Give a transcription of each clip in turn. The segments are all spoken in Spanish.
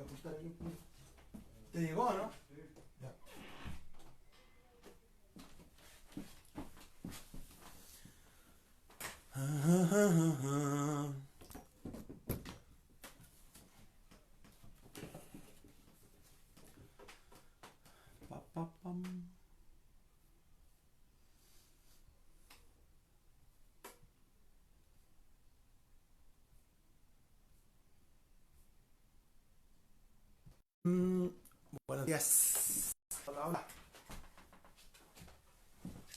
apuntar aquí. ¿Te llegó, no? Ya. Pa, pa, pam. Buenos días. Hola, hola.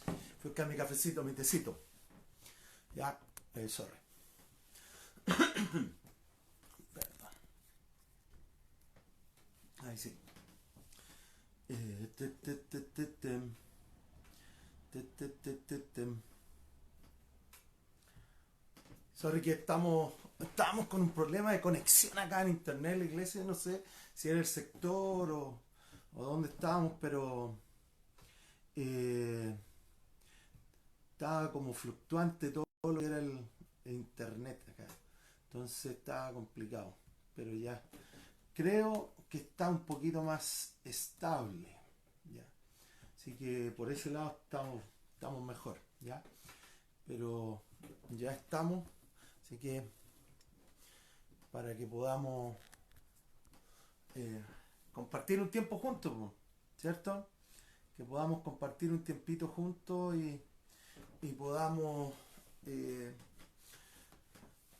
Fui a buscar mi cafecito, mi tecito. Ya, sorry. Perdón. Ahí sí. Te, te, te, te, tem. Te, te, te, te, tem. Sorry que estamos con un problema de conexión acá en internet, la iglesia, no sé si era el sector o dónde estábamos, pero eh, estaba como fluctuante todo lo que era el internet acá. Entonces estaba complicado, pero ya creo que está un poquito más estable, ya. Así que por ese lado estamos mejor, ya. Pero ya estamos, así que para que podamos eh, compartir un tiempo juntos, ¿cierto? Que podamos compartir un tiempito juntos y podamos, no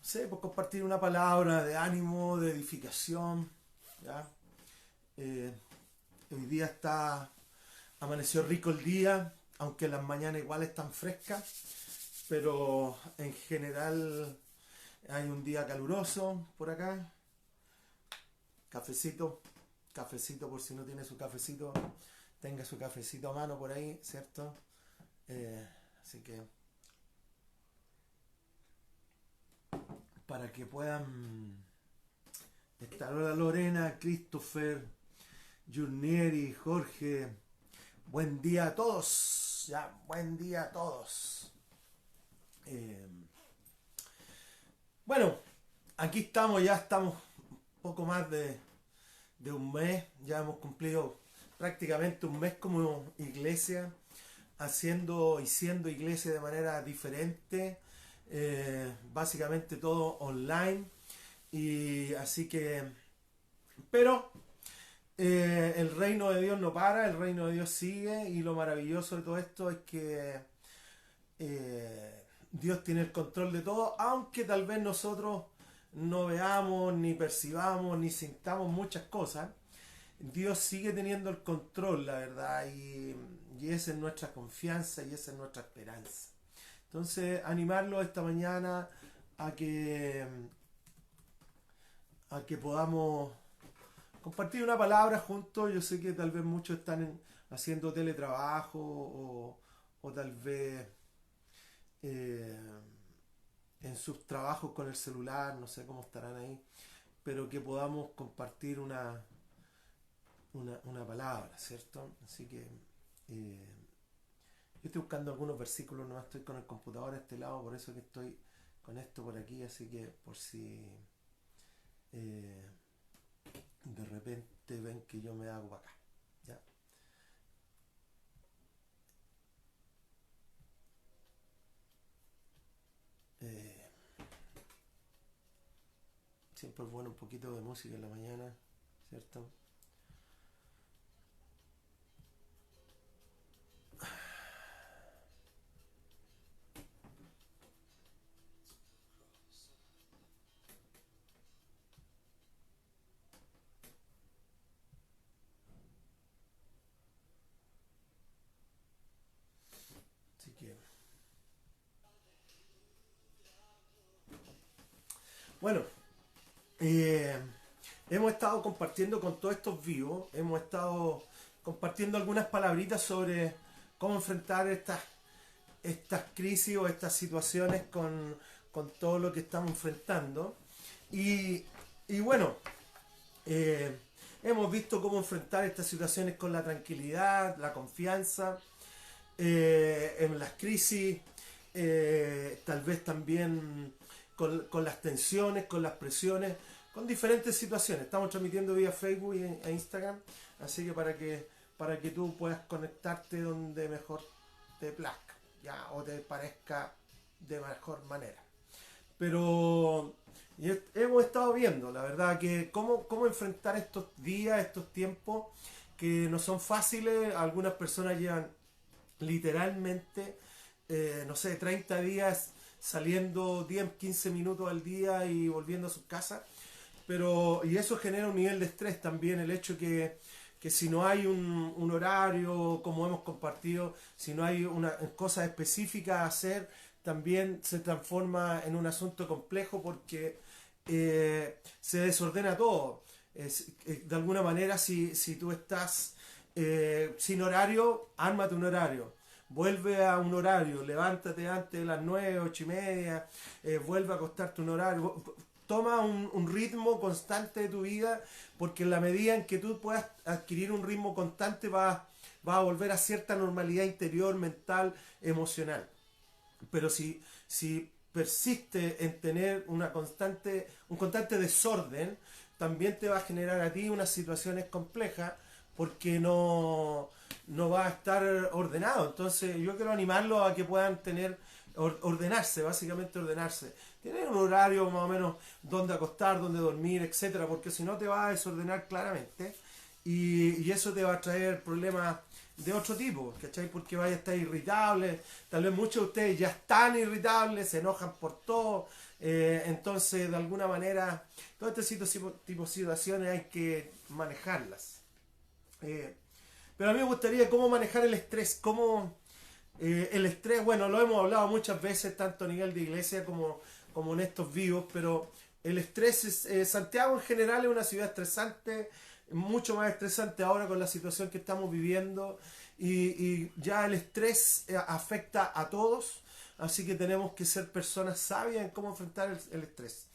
sé, pues compartir una palabra de ánimo, de edificación, ¿ya? Eh, Hoy día amaneció rico el día, aunque las mañanas igual están frescas, pero en general hay un día caluroso por acá. Cafecito, cafecito por si no tiene su cafecito, tenga su cafecito a mano por ahí, ¿cierto? Así que para que puedan estar, hola Lorena, Christopher, Jurnieri, Jorge, buen día a todos, ya, buen día a todos. Eh, bueno, aquí estamos, ya estamos poco más de un mes, ya hemos cumplido prácticamente un mes como iglesia, haciendo y siendo iglesia de manera diferente, básicamente todo online, y así que, pero el reino de Dios no para, el reino de Dios sigue, y lo maravilloso de todo esto es que Dios tiene el control de todo, aunque tal vez nosotros no veamos, ni percibamos, ni sintamos muchas cosas. Dios sigue teniendo el control, la verdad, y esa es nuestra confianza y esa es nuestra esperanza. Entonces, animarlo esta mañana a que, a que podamos compartir una palabra juntos. Yo sé que tal vez muchos están haciendo teletrabajo o tal vez eh, en sus trabajos con el celular, no sé cómo estarán ahí, pero que podamos compartir una palabra, ¿cierto? Así que yo estoy buscando algunos versículos, no estoy con el computador a este lado, por eso que estoy con esto por aquí, así que por si eh, de repente ven que yo me hago para acá, ¿ya? Eh, Siempre es bueno un poquito de música en la mañana, ¿cierto? Así que, bueno, eh, hemos estado compartiendo con todos estos vivos, hemos estado compartiendo algunas palabritas sobre cómo enfrentar estas crisis o estas situaciones con todo lo que estamos enfrentando. Y, y bueno, eh, hemos visto cómo enfrentar estas situaciones con la tranquilidad, la confianza, en las crisis, tal vez también con las tensiones, con las presiones, con diferentes situaciones. Estamos transmitiendo vía Facebook e Instagram, así que para que tú puedas conectarte donde mejor te plazca, ya, o te parezca de mejor manera. Pero hemos estado viendo, la verdad, que cómo enfrentar estos días, estos tiempos que no son fáciles. Algunas personas llevan literalmente, no sé, 30 días saliendo 10, 15 minutos al día y volviendo a sus casas. Y eso genera un nivel de estrés también, el hecho que si no hay un horario, como hemos compartido, si no hay una cosa específica a hacer, también se transforma en un asunto complejo porque se desordena todo. De alguna manera, si tú estás sin horario, ármate un horario. Vuelve a un horario, levántate antes de las 9, 8:30, vuelve a acostarte un horario. Toma un ritmo constante de tu vida, porque en la medida en que tú puedas adquirir un ritmo constante vas a volver a cierta normalidad interior, mental, emocional. Pero si persiste en tener un constante desorden, también te va a generar a ti unas situaciones complejas porque no va a estar ordenado. Entonces yo quiero animarlos a que puedan ordenarse, básicamente ordenarse. Tener un horario más o menos donde acostar, donde dormir, etcétera, porque si no te va a desordenar claramente y eso te va a traer problemas de otro tipo, ¿cachai? Porque vaya a estar irritable, tal vez muchos de ustedes ya están irritables, se enojan por todo, entonces de alguna manera todas este tipo de situaciones hay que manejarlas. Pero a mí me gustaría cómo manejar el estrés, el estrés, bueno, lo hemos hablado muchas veces, tanto a nivel de iglesia como en estos vivos, pero el estrés Santiago en general es una ciudad estresante, mucho más estresante ahora con la situación que estamos viviendo y ya el estrés afecta a todos, así que tenemos que ser personas sabias en cómo enfrentar el estrés.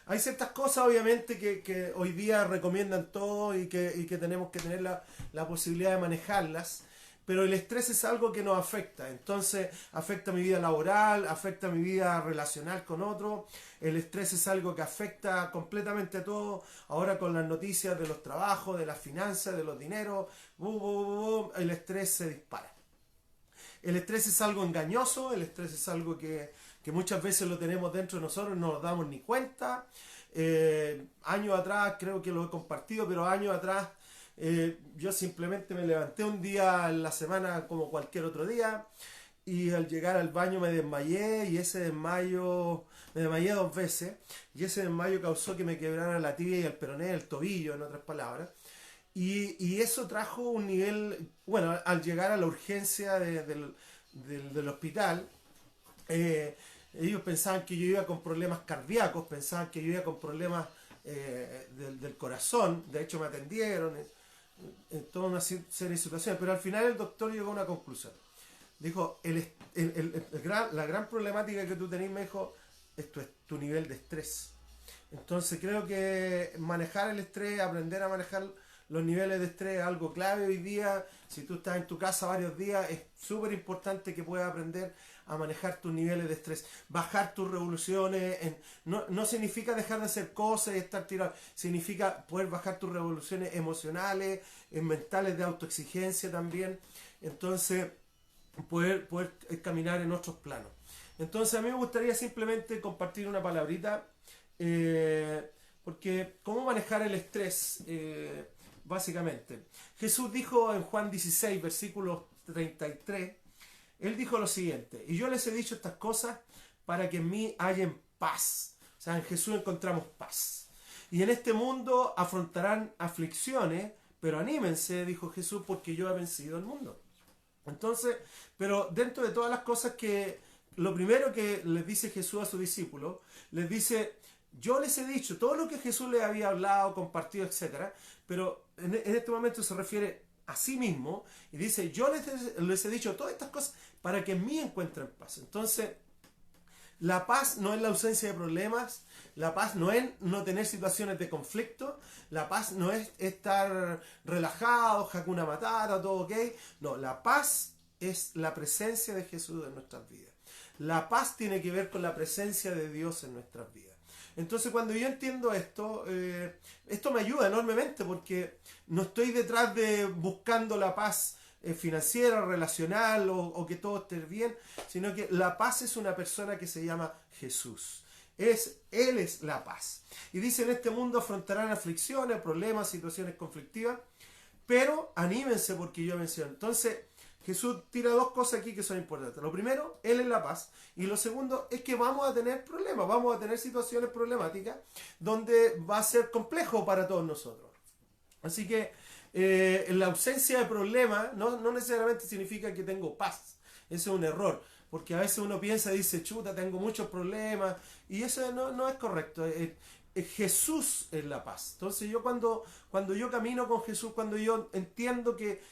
Hay ciertas cosas obviamente que hoy día recomiendan todo y que tenemos que tener la posibilidad de manejarlas, pero el estrés es algo que nos afecta, entonces afecta mi vida laboral, afecta mi vida relacional con otros, el estrés es algo que afecta completamente a todo, ahora con las noticias de los trabajos, de las finanzas, de los dineros, el estrés se dispara. El estrés es algo engañoso, el estrés es algo que muchas veces lo tenemos dentro de nosotros, no nos damos ni cuenta. Años atrás, creo que lo he compartido, pero años atrás yo simplemente me levanté un día en la semana como cualquier otro día y al llegar al baño me desmayé y ese desmayo, me desmayé 2 veces y ese desmayo causó que me quebrara la tibia y el peroné, el tobillo en otras palabras. Y eso trajo un nivel, bueno, al llegar a la urgencia del hospital, ellos pensaban que yo iba con problemas cardíacos, pensaban que yo iba con problemas del corazón, de hecho me atendieron en toda una serie de situaciones, pero al final el doctor llegó a una conclusión. Dijo, la gran problemática que tú tenés, me dijo, es tu nivel de estrés. Entonces creo que manejar el estrés, aprender a manejar los niveles de estrés es algo clave hoy día. Si tú estás en tu casa varios días, es súper importante que puedas aprender a manejar tus niveles de estrés, bajar tus revoluciones. No significa dejar de hacer cosas y estar tirado, significa poder bajar tus revoluciones emocionales, mentales, de autoexigencia también. Entonces, poder caminar en otros planos. Entonces, a mí me gustaría simplemente compartir una palabrita, porque cómo manejar el estrés, básicamente. Jesús dijo en Juan 16, versículo 33, él dijo lo siguiente: y yo les he dicho estas cosas para que en mí hallen paz. O sea, en Jesús encontramos paz. Y en este mundo afrontarán aflicciones, pero anímense, dijo Jesús, porque yo he vencido el mundo. Entonces, pero dentro de todas las cosas lo primero que les dice Jesús a sus discípulos, les dice, yo les he dicho todo lo que Jesús les había hablado, compartido, etcétera, pero en este momento se refiere a sí mismo y dice, yo les he dicho todas estas cosas para que en mí encuentren paz. Entonces, la paz no es la ausencia de problemas, la paz no es no tener situaciones de conflicto, la paz no es estar relajado, Hakuna Matata, todo ok. No, la paz es la presencia de Jesús en nuestras vidas. La paz tiene que ver con la presencia de Dios en nuestras vidas. Entonces cuando yo entiendo esto, esto me ayuda enormemente porque no estoy detrás de buscando la paz financiera, relacional o que todo esté bien, sino que la paz es una persona que se llama Jesús. Él es la paz. Y dice, en este mundo afrontarán aflicciones, problemas, situaciones conflictivas, pero anímense porque yo menciono. Entonces, Jesús tira dos cosas aquí que son importantes. Lo primero, Él es la paz. Y lo segundo es que vamos a tener problemas, vamos a tener situaciones problemáticas donde va a ser complejo para todos nosotros. Así que la ausencia de problemas no necesariamente significa que tengo paz. Eso es un error. Porque a veces uno piensa y dice, chuta, tengo muchos problemas. Y eso no es correcto. Jesús es la paz. Entonces yo cuando yo camino con Jesús, cuando yo entiendo que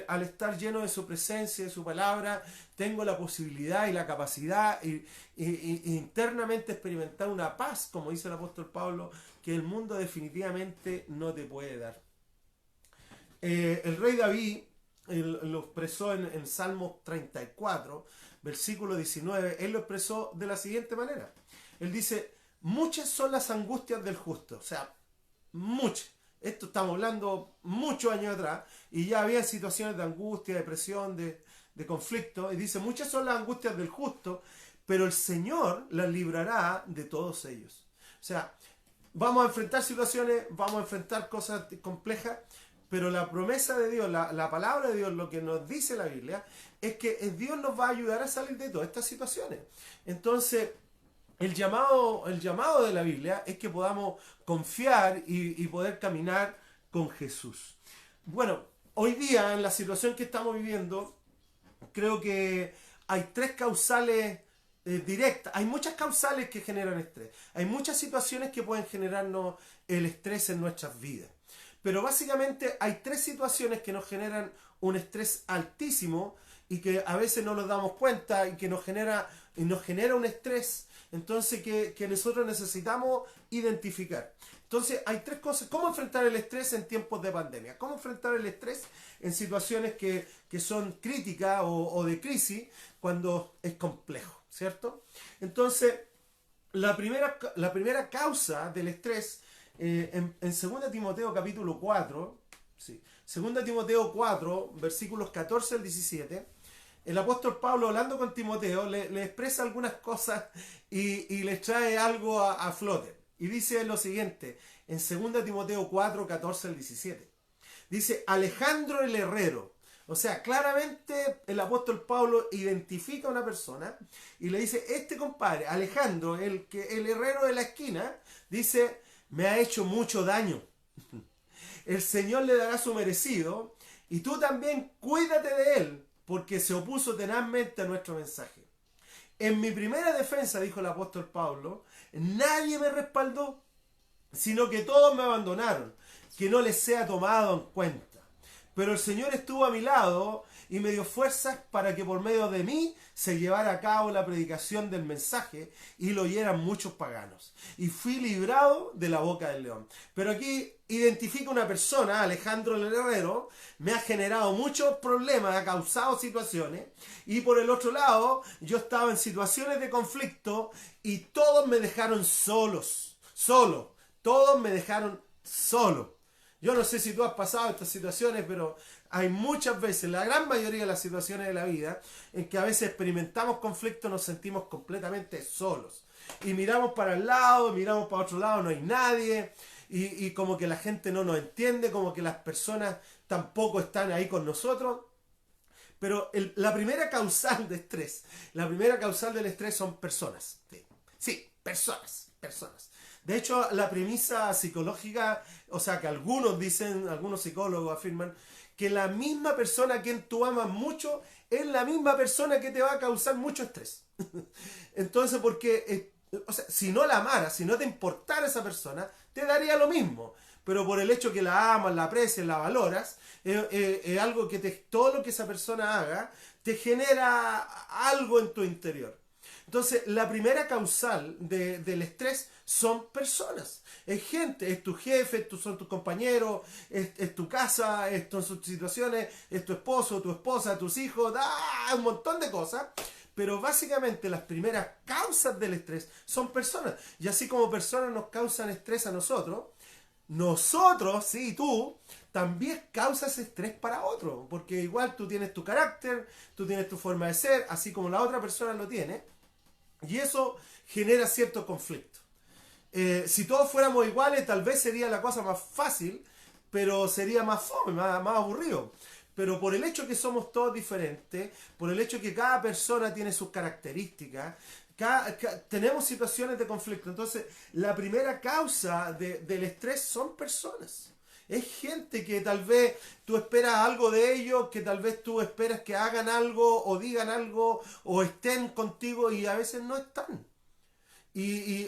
al estar lleno de su presencia, de su palabra, tengo la posibilidad y la capacidad y internamente experimentar una paz, como dice el apóstol Pablo, que el mundo definitivamente no te puede dar. El rey David lo expresó en Salmos 34, versículo 19, él lo expresó de la siguiente manera. Él dice, muchas son las angustias del justo, o sea, muchas. Esto estamos hablando muchos años atrás y ya había situaciones de angustia, depresión, de conflicto. Y dice, muchas son las angustias del justo, pero el Señor las librará de todos ellos. O sea, vamos a enfrentar situaciones, vamos a enfrentar cosas complejas, pero la promesa de Dios, la palabra de Dios, lo que nos dice la Biblia, es que Dios nos va a ayudar a salir de todas estas situaciones. Entonces, el llamado de la Biblia es que podamos confiar y poder caminar con Jesús. Bueno, hoy día, en la situación que estamos viviendo, creo que hay tres causales directas. Hay muchas causales que generan estrés. Hay muchas situaciones que pueden generarnos el estrés en nuestras vidas. Pero básicamente hay tres situaciones que nos generan un estrés altísimo y que a veces no nos damos cuenta y que nos genera un estrés, entonces que nosotros necesitamos identificar. Entonces hay tres cosas. ¿Cómo enfrentar el estrés en tiempos de pandemia? ¿Cómo enfrentar el estrés en situaciones que son críticas o de crisis cuando es complejo? ¿Cierto? Entonces, la primera causa del estrés en 2 Timoteo capítulo 4, sí, 2 Timoteo 4, versículos 14 al 17, el apóstol Pablo, hablando con Timoteo, le expresa algunas cosas y les trae algo a flote. Y dice lo siguiente, en 2 Timoteo 4, 14 al 17. Dice, Alejandro el herrero. O sea, claramente el apóstol Pablo identifica a una persona y le dice, este compadre, Alejandro, el herrero de la esquina, dice, me ha hecho mucho daño. El Señor le dará su merecido y tú también cuídate de él, porque se opuso tenazmente a nuestro mensaje. En mi primera defensa, dijo el apóstol Pablo, nadie me respaldó, sino que todos me abandonaron, que no les sea tomado en cuenta. Pero el Señor estuvo a mi lado y me dio fuerzas para que por medio de mí se llevara a cabo la predicación del mensaje y lo oyeran muchos paganos. Y fui librado de la boca del león. Pero aquí identifica una persona, Alejandro el herrero, me ha generado muchos problemas, ha causado situaciones. Y por el otro lado, yo estaba en situaciones de conflicto y todos me dejaron solo. Todos me dejaron solo. Yo no sé si tú has pasado estas situaciones, pero hay muchas veces, la gran mayoría de las situaciones de la vida, en que a veces experimentamos conflicto, nos sentimos completamente solos. Y miramos para el lado, miramos para otro lado, no hay nadie, y como que la gente no nos entiende, como que las personas tampoco están ahí con nosotros. Pero la primera causal de estrés, la primera causal del estrés son personas. Sí, personas. De hecho, la premisa psicológica, o sea, que algunos dicen, algunos psicólogos afirman, que la misma persona a quien tú amas mucho es la misma persona que te va a causar mucho estrés. Entonces, porque, o sea, si no la amaras, si no te importara esa persona, te daría lo mismo. Pero por el hecho que la amas, la aprecias, la valoras, es algo que todo lo que esa persona haga te genera algo en tu interior. Entonces, la primera causal del estrés son personas. Es gente, es tu jefe, son tus compañeros, es tu casa, son sus situaciones, es tu esposo, tu esposa, tus hijos, un montón de cosas. Pero básicamente las primeras causas del estrés son personas. Y así como personas nos causan estrés a nosotros, sí, tú, también causas estrés para otro. Porque igual tú tienes tu carácter, tú tienes tu forma de ser, así como la otra persona lo tiene. Y eso genera cierto conflicto. Si todos fuéramos iguales, tal vez sería la cosa más fácil, pero sería más fome, más aburrido. Pero por el hecho que somos todos diferentes, por el hecho que cada persona tiene sus características, tenemos situaciones de conflicto. Entonces, la primera causa del estrés son personas. Es gente que tal vez tú esperas algo de ellos, que tal vez tú esperas que hagan algo o digan algo o estén contigo y a veces no están.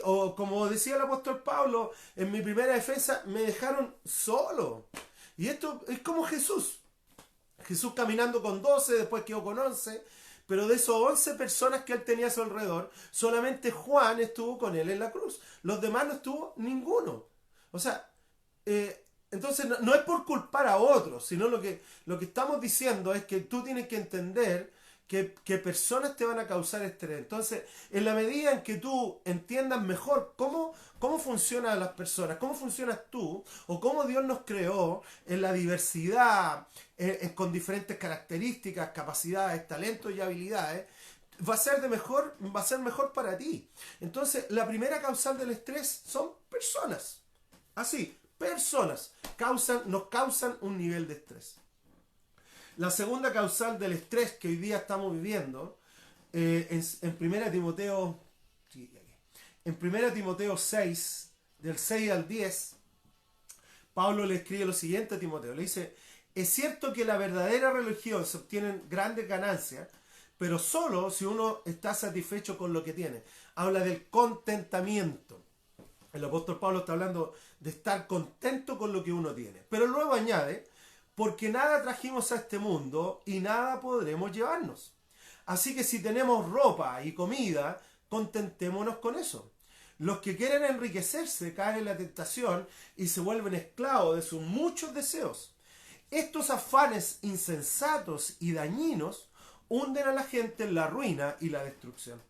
O como decía el apóstol Pablo, en mi primera defensa me dejaron solo. Y esto es como Jesús. Jesús caminando con 12, después quedó con 11, pero de esos 11 personas que él tenía a su alrededor, solamente Juan estuvo con él en la cruz. Los demás no estuvo ninguno. O sea, entonces no es por culpar a otros, sino lo que estamos diciendo es que tú tienes que entender que personas te van a causar estrés. Entonces, en la medida en que tú entiendas mejor cómo funcionan las personas, cómo funcionas tú, o cómo Dios nos creó en la diversidad, con diferentes características, capacidades, talentos y habilidades, va a ser mejor para ti. Entonces, la primera causal del estrés son personas. Así, personas nos causan un nivel de estrés. La segunda causal del estrés que hoy día estamos viviendo es en 1 Timoteo, en 1 Timoteo 6, del 6 al 10, Pablo le escribe lo siguiente a Timoteo. Le dice, es cierto que la verdadera religión se obtienen grandes ganancias, pero solo si uno está satisfecho con lo que tiene. Habla del contentamiento. El apóstol Pablo está hablando de estar contento con lo que uno tiene. Pero luego añade, porque nada trajimos a este mundo y nada podremos llevarnos. Así que si tenemos ropa y comida, contentémonos con eso. Los que quieren enriquecerse caen en la tentación y se vuelven esclavos de sus muchos deseos. Estos afanes insensatos y dañinos hunden a la gente en la ruina y la destrucción.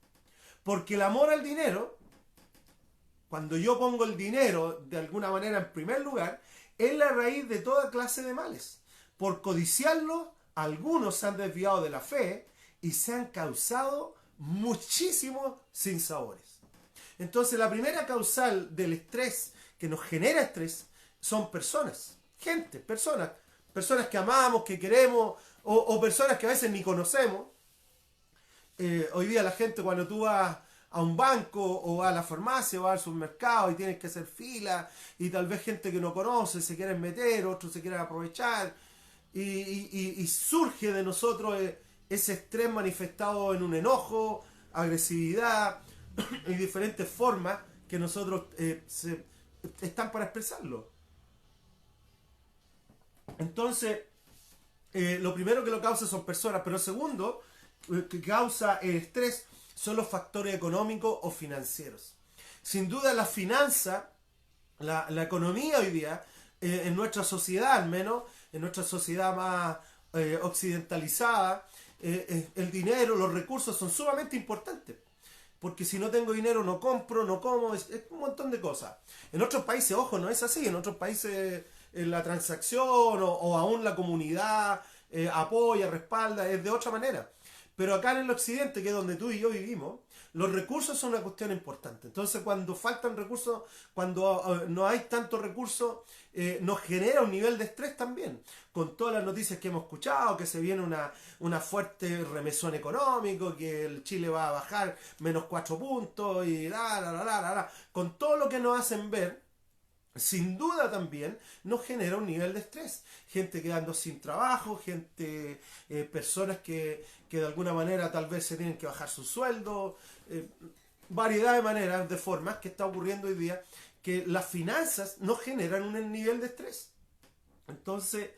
Porque el amor al dinero, cuando yo pongo el dinero de alguna manera en primer lugar, es la raíz de toda clase de males. Por codiciarlo, algunos se han desviado de la fe y se han causado muchísimos sinsabores. Entonces, la primera causal del estrés que nos genera estrés son personas, gente, personas que amamos, que queremos, o personas que a veces ni conocemos. Hoy día la gente, cuando tú vas a un banco o a la farmacia o al supermercado y tienes que hacer fila y tal vez gente que no conoce se quieren meter, otros se quieren aprovechar y surge de nosotros ese estrés manifestado en un enojo, agresividad y diferentes formas que nosotros están para expresarlo. Entonces, lo primero que lo causa son personas, pero lo segundo que causa el estrés son los factores económicos o financieros. Sin duda la finanza, la economía hoy día, en nuestra sociedad al menos, en nuestra sociedad más occidentalizada, el dinero, los recursos son sumamente importantes. Porque si no tengo dinero no compro, no como, es un montón de cosas. En otros países, ojo, no es así. En otros países la transacción o aún la comunidad apoya, respalda, es de otra manera. Pero acá en el occidente, que es donde tú y yo vivimos, los recursos son una cuestión importante. Entonces, cuando faltan recursos, cuando no hay tantos recursos, nos genera un nivel de estrés también. Con todas las noticias que hemos escuchado, que se viene una fuerte remesón económico, que el Chile va a bajar menos 4 puntos y con todo lo que nos hacen ver, sin duda también nos genera un nivel de estrés. Gente quedando sin trabajo, personas que de alguna manera tal vez se tienen que bajar su sueldo, variedad de maneras, de formas que está ocurriendo hoy día, que las finanzas nos generan un nivel de estrés. Entonces,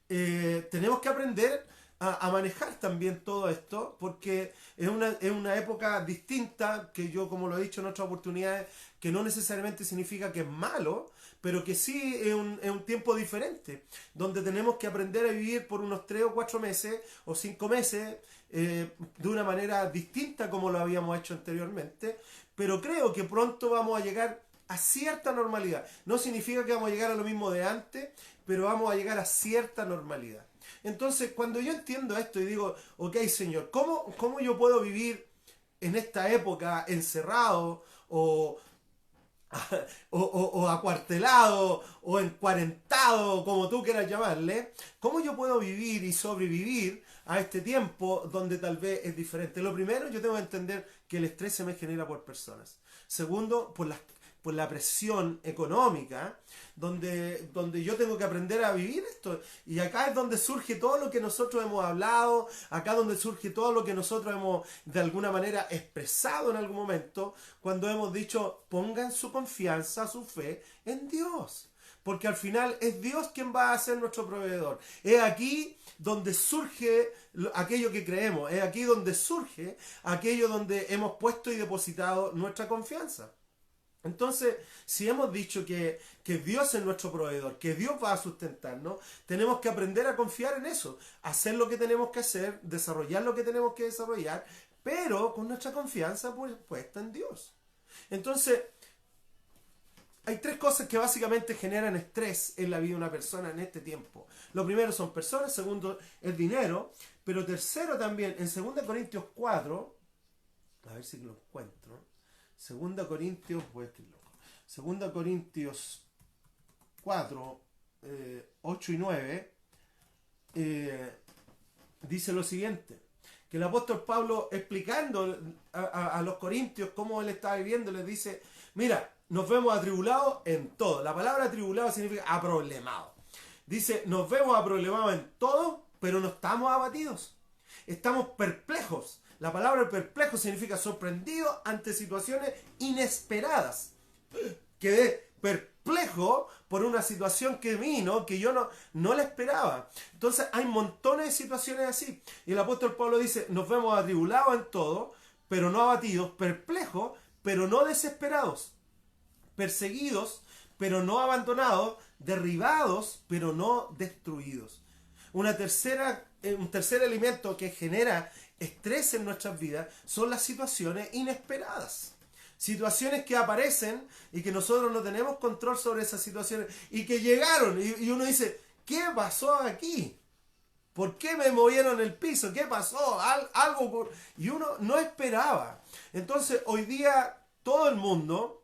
tenemos que aprender a manejar también todo esto, porque es una época distinta, que yo, como lo he dicho en otras oportunidades, que no necesariamente significa que es malo, pero que sí es un tiempo diferente, donde tenemos que aprender a vivir por unos 3 o 4 meses o 5 meses de una manera distinta como lo habíamos hecho anteriormente, pero creo que pronto vamos a llegar a cierta normalidad. No significa que vamos a llegar a lo mismo de antes, pero vamos a llegar a cierta normalidad. Entonces, cuando yo entiendo esto y digo, ok, Señor, ¿cómo yo puedo vivir en esta época encerrado o, o acuartelado o encuarentado, como tú quieras llamarle? ¿Cómo yo puedo vivir y sobrevivir a este tiempo donde tal vez es diferente? Lo primero, yo tengo que entender que el estrés se me genera por personas. Segundo, por la presión económica, donde yo tengo que aprender a vivir esto. Y acá es donde surge todo lo que nosotros hemos hablado, acá es donde surge todo lo que nosotros hemos de alguna manera expresado en algún momento, cuando hemos dicho, pongan su confianza, su fe en Dios. Porque al final es Dios quien va a ser nuestro proveedor. Es aquí donde surge aquello que creemos. Es aquí donde surge aquello donde hemos puesto y depositado nuestra confianza. Entonces, si hemos dicho que Dios es nuestro proveedor, que Dios va a sustentarnos, tenemos que aprender a confiar en eso, hacer lo que tenemos que hacer, desarrollar lo que tenemos que desarrollar, pero con nuestra confianza puesta en Dios. Entonces, hay 3 cosas que básicamente generan estrés en la vida de una persona en este tiempo. Lo primero son personas, segundo es dinero, pero tercero también, en 2 Corintios 4, a ver si lo encuentro. 2 Corintios, voy a escribirlo. 2 Corintios 4, 8 y 9, dice lo siguiente, que el apóstol Pablo explicando a los corintios cómo él estaba viviendo, les dice, mira, nos vemos atribulados en todo. La palabra atribulado significa aproblemado. Dice, nos vemos aproblemados en todo, pero no estamos abatidos. Estamos perplejos. La palabra perplejo significa sorprendido ante situaciones inesperadas. Quedé perplejo por una situación que vino, que yo no la esperaba. Entonces hay montones de situaciones así. Y el apóstol Pablo dice, nos vemos atribulados en todo, pero no abatidos, perplejos, pero no desesperados, perseguidos, pero no abandonados, derribados, pero no destruidos. Un tercer elemento que genera estrés en nuestras vidas son las situaciones inesperadas. Situaciones que aparecen y que nosotros no tenemos control sobre esas situaciones y que llegaron y uno dice, ¿qué pasó aquí? ¿Por qué me movieron el piso? ¿Qué pasó? Algo y uno no esperaba. Entonces hoy día todo el mundo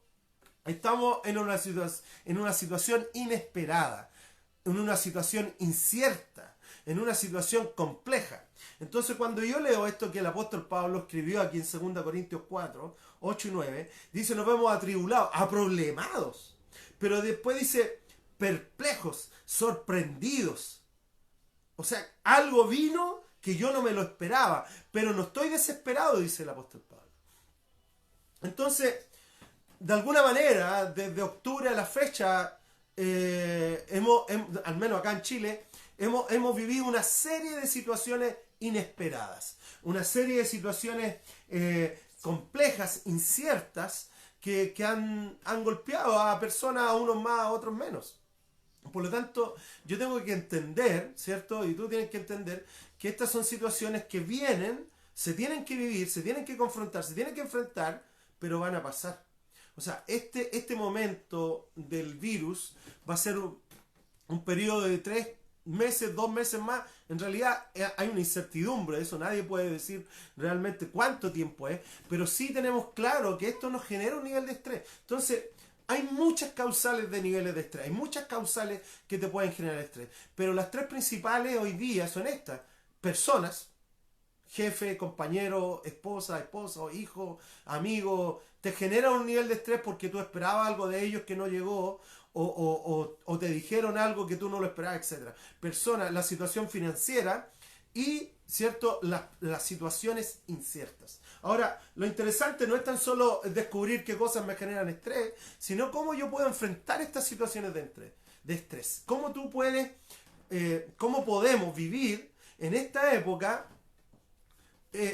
estamos en una situación inesperada, en una situación incierta, en una situación compleja. Entonces cuando yo leo esto que el apóstol Pablo escribió aquí en 2 Corintios 4, 8 y 9, dice, nos vemos atribulados, aproblemados, pero después dice, perplejos, sorprendidos. O sea, algo vino que yo no me lo esperaba, pero no estoy desesperado, dice el apóstol Pablo. Entonces, de alguna manera, desde octubre a la fecha, al menos acá en Chile, hemos vivido una serie de situaciones inesperadas, una serie de situaciones complejas, inciertas, que han golpeado a personas, a unos más, a otros menos. Por lo tanto, yo tengo que entender, ¿cierto? Y tú tienes que entender que estas son situaciones que vienen, se tienen que vivir, se tienen que confrontar, se tienen que enfrentar, pero van a pasar. O sea, este momento del virus va a ser un periodo de 3 meses, 2 meses más. En realidad hay una incertidumbre de eso, nadie puede decir realmente cuánto tiempo es, pero sí tenemos claro que esto nos genera un nivel de estrés. Entonces, hay muchas causales de niveles de estrés, hay muchas causales que te pueden generar estrés, pero las 3 principales hoy día son estas: personas, jefe, compañero, esposa, esposo, hijo, amigo, te genera un nivel de estrés porque tú esperabas algo de ellos que no llegó, o te dijeron algo que tú no lo esperabas, etc. Personas, la situación financiera y, ¿cierto?, las situaciones inciertas. Ahora, lo interesante no es tan solo descubrir qué cosas me generan estrés, sino cómo yo puedo enfrentar estas situaciones de estrés. Cómo tú puedes, cómo podemos vivir en esta época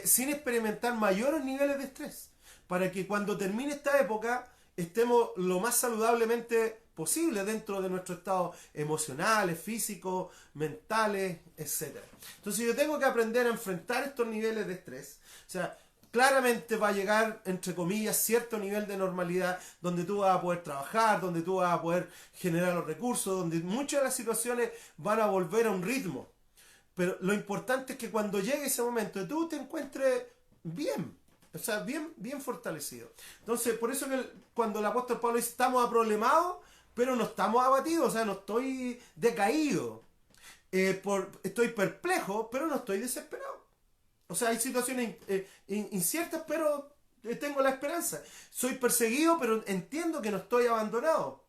sin experimentar mayores niveles de estrés, para que cuando termine esta época estemos lo más saludablemente posible dentro de nuestro estado emocionales, físicos, mentales, etcétera. Entonces yo tengo que aprender a enfrentar estos niveles de estrés. O sea, claramente va a llegar, entre comillas, cierto nivel de normalidad donde tú vas a poder trabajar, donde tú vas a poder generar los recursos, donde muchas de las situaciones van a volver a un ritmo. Pero lo importante es que cuando llegue ese momento tú te encuentres bien, o sea, bien, bien fortalecido. Entonces, por eso que cuando el apóstol Pablo dice estamos aproblemados, pero no estamos abatidos, o sea, no estoy decaído. Estoy perplejo, pero no estoy desesperado. O sea, hay situaciones inciertas, pero tengo la esperanza. Soy perseguido, pero entiendo que no estoy abandonado.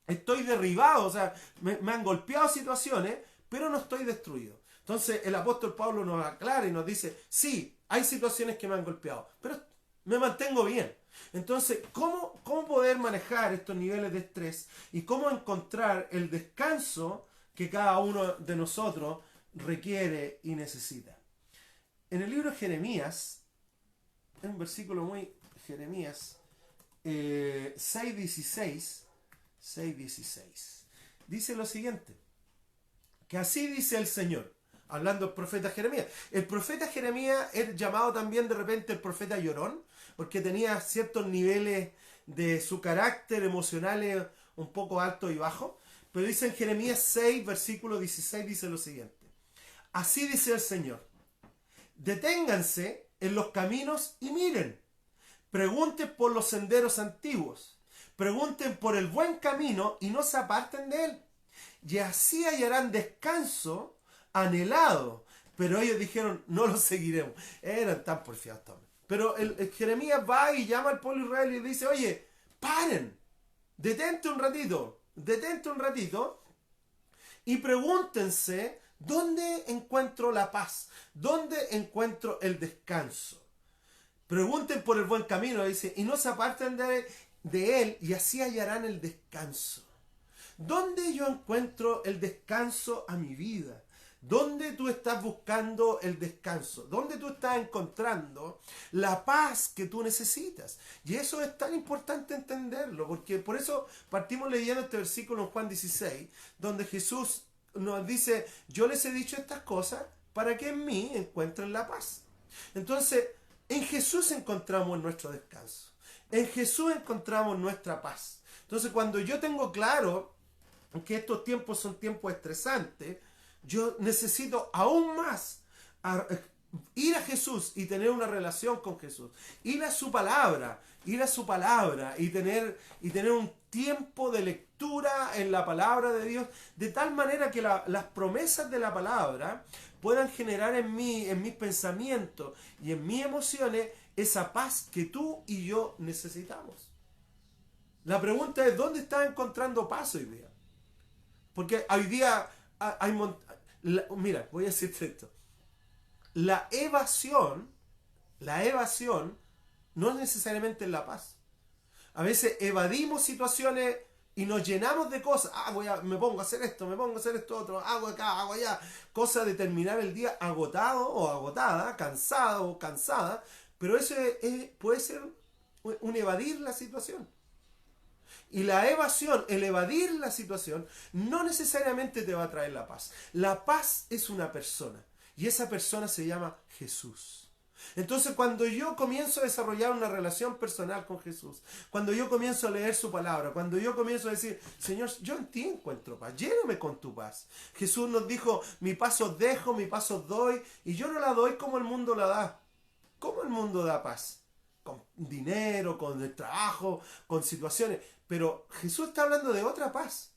Estoy derribado, o sea, me han golpeado situaciones, pero no estoy destruido. Entonces el apóstol Pablo nos aclara y nos dice, sí, hay situaciones que me han golpeado, pero me mantengo bien. Entonces, ¿cómo poder manejar estos niveles de estrés y cómo encontrar el descanso que cada uno de nosotros requiere y necesita? En el libro de Jeremías, en un versículo muy Jeremías 6.16, dice lo siguiente, que así dice el Señor, hablando del profeta Jeremías. El profeta Jeremías es llamado también de repente el profeta llorón, porque tenía ciertos niveles de su carácter emocionales un poco alto y bajo. Pero dice en Jeremías 6, versículo 16, dice lo siguiente. Así dice el Señor. Deténganse en los caminos y miren. Pregunten por los senderos antiguos. Pregunten por el buen camino y no se aparten de él. Y así hallarán descanso anhelado. Pero ellos dijeron, no lo seguiremos. Eran tan porfiados también. Pero el Jeremías va y llama al pueblo de Israel y dice, oye, paren, detente un ratito y pregúntense, ¿dónde encuentro la paz? ¿Dónde encuentro el descanso? Pregunten por el buen camino, dice, y no se aparten de él, y así hallarán el descanso. ¿Dónde yo encuentro el descanso a mi vida? ¿Dónde tú estás buscando el descanso? ¿Dónde tú estás encontrando la paz que tú necesitas? Y eso es tan importante entenderlo, porque por eso partimos leyendo este versículo en Juan 16, donde Jesús nos dice, yo les he dicho estas cosas para que en mí encuentren la paz. Entonces, en Jesús encontramos nuestro descanso. En Jesús encontramos nuestra paz. Entonces, cuando yo tengo claro que estos tiempos son tiempos estresantes, yo necesito aún más ir a Jesús y tener una relación con Jesús. Ir a su palabra y tener un tiempo de lectura en la palabra de Dios, de tal manera que las promesas de la palabra puedan generar en mí, en mis pensamientos y en mis emociones, esa paz que tú y yo necesitamos. La pregunta es, ¿dónde estás encontrando paz hoy día? Porque hoy día mira, voy a decirte esto. La evasión no es necesariamente la paz. A veces evadimos situaciones y nos llenamos de cosas. Me pongo a hacer esto, me pongo a hacer esto otro, hago acá, hago allá. Cosa de terminar el día agotado o agotada, cansado o cansada. Pero eso puede ser un evadir la situación. Y la evasión, el evadir la situación, no necesariamente te va a traer la paz. La paz es una persona. Y esa persona se llama Jesús. Entonces, cuando yo comienzo a desarrollar una relación personal con Jesús, cuando yo comienzo a leer su palabra, cuando yo comienzo a decir, Señor, yo en ti encuentro paz, lléname con tu paz. Jesús nos dijo, mi paz os dejo, mi paz os doy, y yo no la doy como el mundo la da. ¿Cómo el mundo da paz? Con dinero, con el trabajo, con situaciones. Pero Jesús está hablando de otra paz.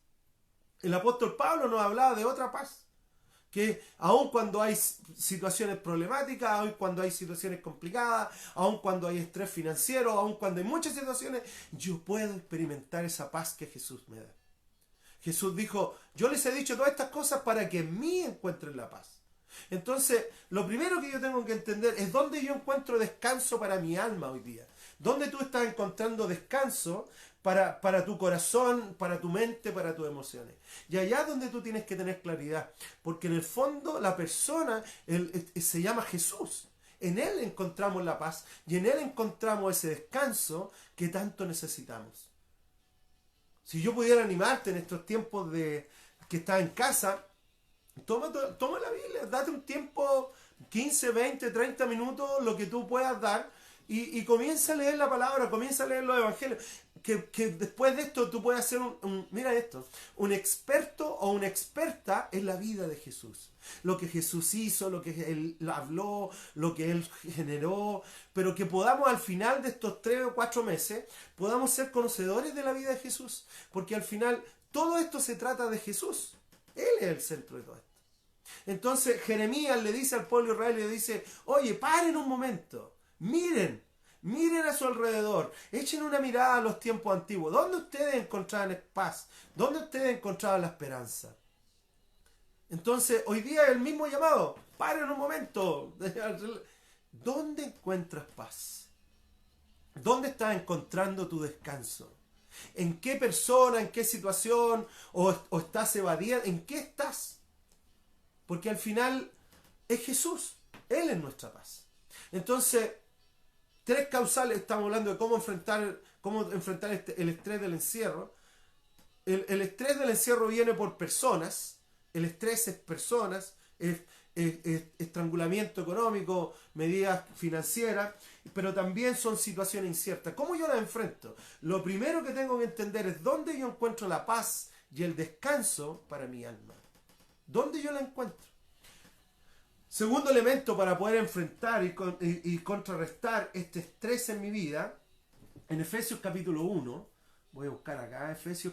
El apóstol Pablo nos hablaba de otra paz. Que aun cuando hay situaciones problemáticas, aun cuando hay situaciones complicadas, aun cuando hay estrés financiero, aun cuando hay muchas situaciones, yo puedo experimentar esa paz que Jesús me da. Jesús dijo, yo les he dicho todas estas cosas para que en mí encuentren la paz. Entonces, lo primero que yo tengo que entender es dónde yo encuentro descanso para mi alma hoy día. ¿Dónde tú estás encontrando descanso para tu corazón, para tu mente, para tus emociones? Y allá es donde tú tienes que tener claridad. Porque en el fondo la persona se llama Jesús. En Él encontramos la paz y en Él encontramos ese descanso que tanto necesitamos. Si yo pudiera animarte en estos tiempos de que estás en casa, toma la Biblia, date un tiempo, 15, 20, 30 minutos, lo que tú puedas dar, y comienza a leer la palabra, comienza a leer los evangelios. Que después de esto tú puedas ser mira esto, un experto o una experta en la vida de Jesús. Lo que Jesús hizo, lo que Él habló, lo que Él generó, pero que podamos al final de estos 3 o 4 meses, podamos ser conocedores de la vida de Jesús. Porque al final todo esto se trata de Jesús. Él es el centro de todo esto. Entonces Jeremías le dice al pueblo de Israel, le dice, oye, paren un momento, miren a su alrededor, echen una mirada a los tiempos antiguos. ¿Dónde ustedes encontraban paz? ¿Dónde ustedes encontraban la esperanza? Entonces hoy día es el mismo llamado, paren un momento. ¿Dónde encuentras paz? ¿Dónde estás encontrando tu descanso? ¿En qué persona, en qué situación? ¿O estás evadida? ¿En qué estás? Porque al final es Jesús. Él es nuestra paz. Entonces, 3 causales, estamos hablando de cómo enfrentar el estrés del encierro. El estrés del encierro viene por personas. El estrés es personas, es estrangulamiento económico, medidas financieras, pero también son situaciones inciertas. ¿Cómo yo las enfrento? Lo primero que tengo que entender es dónde yo encuentro la paz y el descanso para mi alma. ¿Dónde yo la encuentro? Segundo elemento para poder enfrentar y contrarrestar este estrés en mi vida, en Efesios capítulo 1, voy a buscar acá, Efesios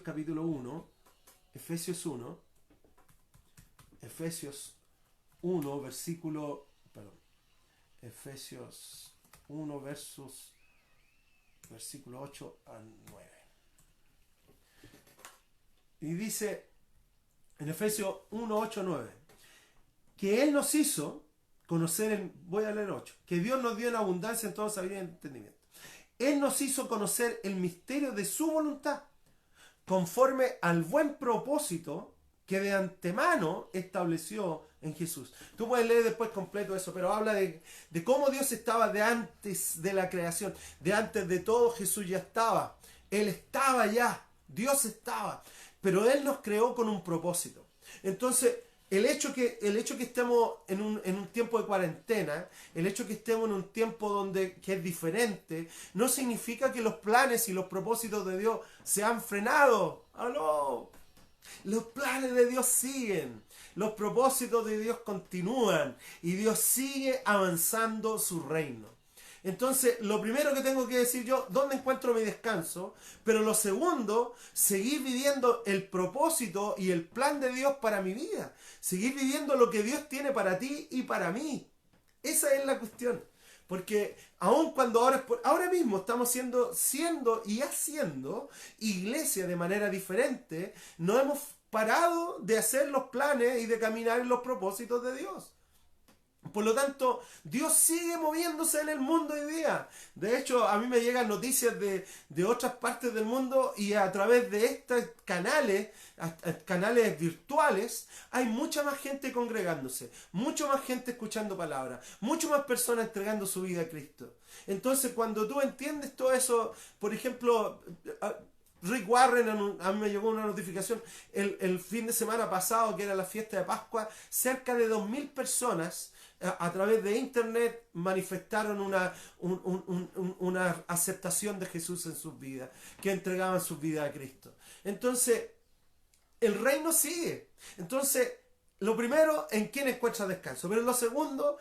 1, versículo, perdón, Efesios 1, versículo 8 a 9. Y dice, en Efesios 1, 8, 9, que Él nos hizo conocer, voy a leer 8, que Dios nos dio en abundancia en toda sabiduría y entendimiento. Él nos hizo conocer el misterio de su voluntad, conforme al buen propósito que de antemano estableció en Jesús. Tú puedes leer después completo eso, pero habla de cómo Dios estaba de antes de la creación, de antes de todo. Jesús ya estaba, Él estaba ya, Dios estaba, pero Él nos creó con un propósito. Entonces, el hecho que estemos en un tiempo de cuarentena, el hecho que estemos en un tiempo que es diferente, no significa que los planes y los propósitos de Dios se han frenado. ¡Aló! Los planes de Dios siguen, los propósitos de Dios continúan y Dios sigue avanzando su reino. Entonces, lo primero que tengo que decir yo, ¿dónde encuentro mi descanso? Pero lo segundo, seguir viviendo el propósito y el plan de Dios para mi vida. Seguir viviendo lo que Dios tiene para ti y para mí. Esa es la cuestión. Porque aun cuando ahora mismo estamos siendo y haciendo iglesia de manera diferente, no hemos parado de hacer los planes y de caminar en los propósitos de Dios. Por lo tanto, Dios sigue moviéndose en el mundo hoy día. De hecho, a mí me llegan noticias de otras partes del mundo y a través de estos canales virtuales, hay mucha más gente congregándose, mucho más gente escuchando palabras, mucho más personas entregando su vida a Cristo. Entonces, cuando tú entiendes todo eso, por ejemplo, Rick Warren, a mí me llegó una notificación el fin de semana pasado, que era la fiesta de Pascua, cerca de 2.000 personas a través de internet manifestaron una aceptación de Jesús en sus vidas, que entregaban sus vidas a Cristo. Entonces, el reino sigue. Entonces, lo primero, ¿en quién encuentras descanso? Pero lo segundo,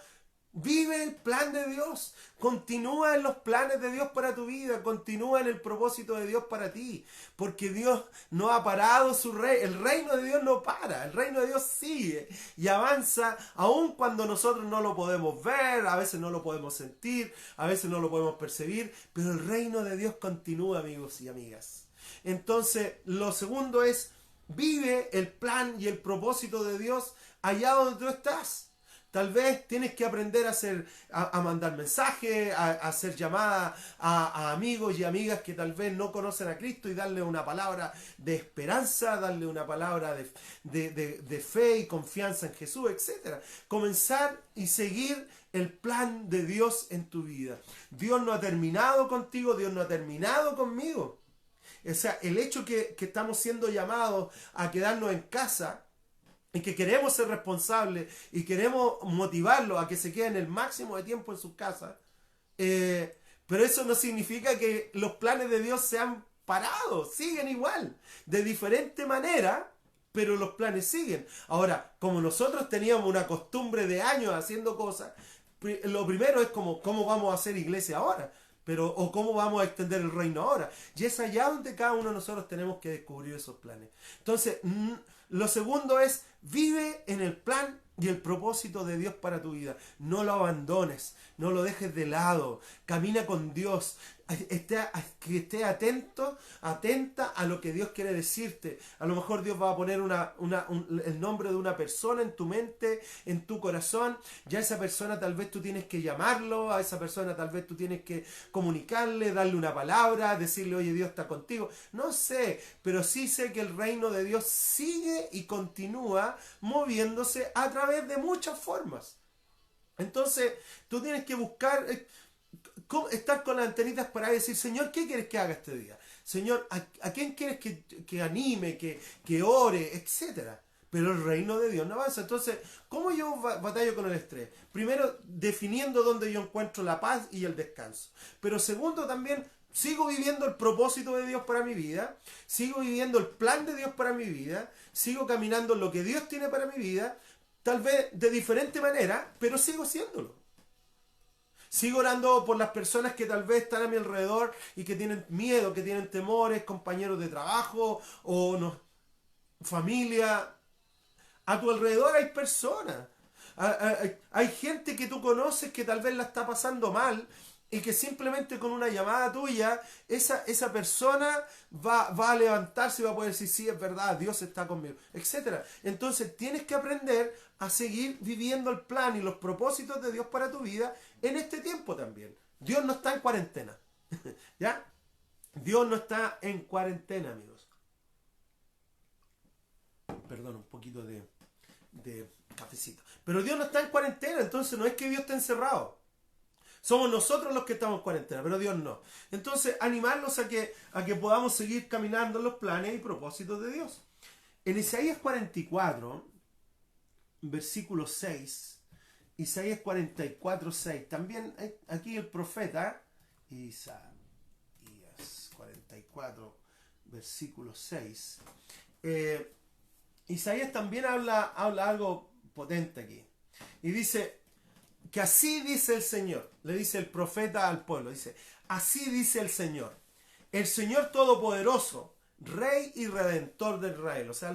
vive el plan de Dios, continúa en los planes de Dios para tu vida, continúa en el propósito de Dios para ti, porque Dios no ha parado su reino, el reino de Dios no para, el reino de Dios sigue y avanza, aun cuando nosotros no lo podemos ver, a veces no lo podemos sentir, a veces no lo podemos percibir, pero el reino de Dios continúa, amigos y amigas. Entonces, lo segundo es, vive el plan y el propósito de Dios allá donde tú estás. Tal vez tienes que aprender a mandar mensajes, a hacer llamadas a amigos y amigas que tal vez no conocen a Cristo y darle una palabra de esperanza, darle una palabra de fe y confianza en Jesús, etc. Comenzar y seguir el plan de Dios en tu vida. Dios no ha terminado contigo, Dios no ha terminado conmigo. O sea, el hecho que estamos siendo llamados a quedarnos en casa y que queremos ser responsables y queremos motivarlos a que se queden el máximo de tiempo en sus casas, pero eso no significa que los planes de Dios sean parados, siguen igual, de diferente manera, pero los planes siguen. Ahora, como nosotros teníamos una costumbre de años haciendo cosas, lo primero es como, ¿cómo vamos a hacer iglesia ahora? Pero, o cómo vamos a extender el reino ahora. Y es allá donde cada uno de nosotros tenemos que descubrir esos planes. Entonces, lo segundo es, vive en el plan y el propósito de Dios para tu vida. No lo abandones, no lo dejes de lado. Camina con Dios. Que esté atenta a lo que Dios quiere decirte. A lo mejor Dios va a poner el nombre de una persona en tu mente, en tu corazón. Ya esa persona tal vez tú tienes que llamarlo, a esa persona tal vez tú tienes que comunicarle, darle una palabra, decirle, oye, Dios está contigo. No sé, pero sí sé que el reino de Dios sigue y continúa moviéndose a través de muchas formas. Entonces, tú tienes que buscar, estar con las antenitas para decir, Señor, ¿qué quieres que haga este día? Señor, ¿a quién quieres que anime, que ore, etcétera? Pero el reino de Dios no avanza. Entonces, ¿cómo yo batallo con el estrés? Primero, definiendo dónde yo encuentro la paz y el descanso. Pero segundo, también sigo viviendo el propósito de Dios para mi vida, sigo viviendo el plan de Dios para mi vida, sigo caminando en lo que Dios tiene para mi vida, tal vez de diferente manera, pero sigo siéndolo. Sigo orando por las personas que tal vez están a mi alrededor y que tienen miedo, que tienen temores, compañeros de trabajo o no, familia. A tu alrededor hay personas. Hay gente que tú conoces que tal vez la está pasando mal y que simplemente con una llamada tuya, esa persona va a levantarse y va a poder decir, sí, es verdad, Dios está conmigo, etcétera. Entonces tienes que aprender a seguir viviendo el plan y los propósitos de Dios para tu vida en este tiempo también. Dios no está en cuarentena. ¿Ya? Dios no está en cuarentena, amigos. Perdón, un poquito de cafecito. Pero Dios no está en cuarentena, entonces no es que Dios esté encerrado. Somos nosotros los que estamos en cuarentena, pero Dios no. Entonces, animarnos a que podamos seguir caminando en los planes y propósitos de Dios. En Isaías 44, versículo 6, Isaías 44, 6, también aquí el profeta, Isaías 44, versículo 6, Isaías también habla algo potente aquí. Y dice que así dice el Señor, le dice el profeta al pueblo, dice, así dice el Señor Todopoderoso, Rey y Redentor de Israel. O sea,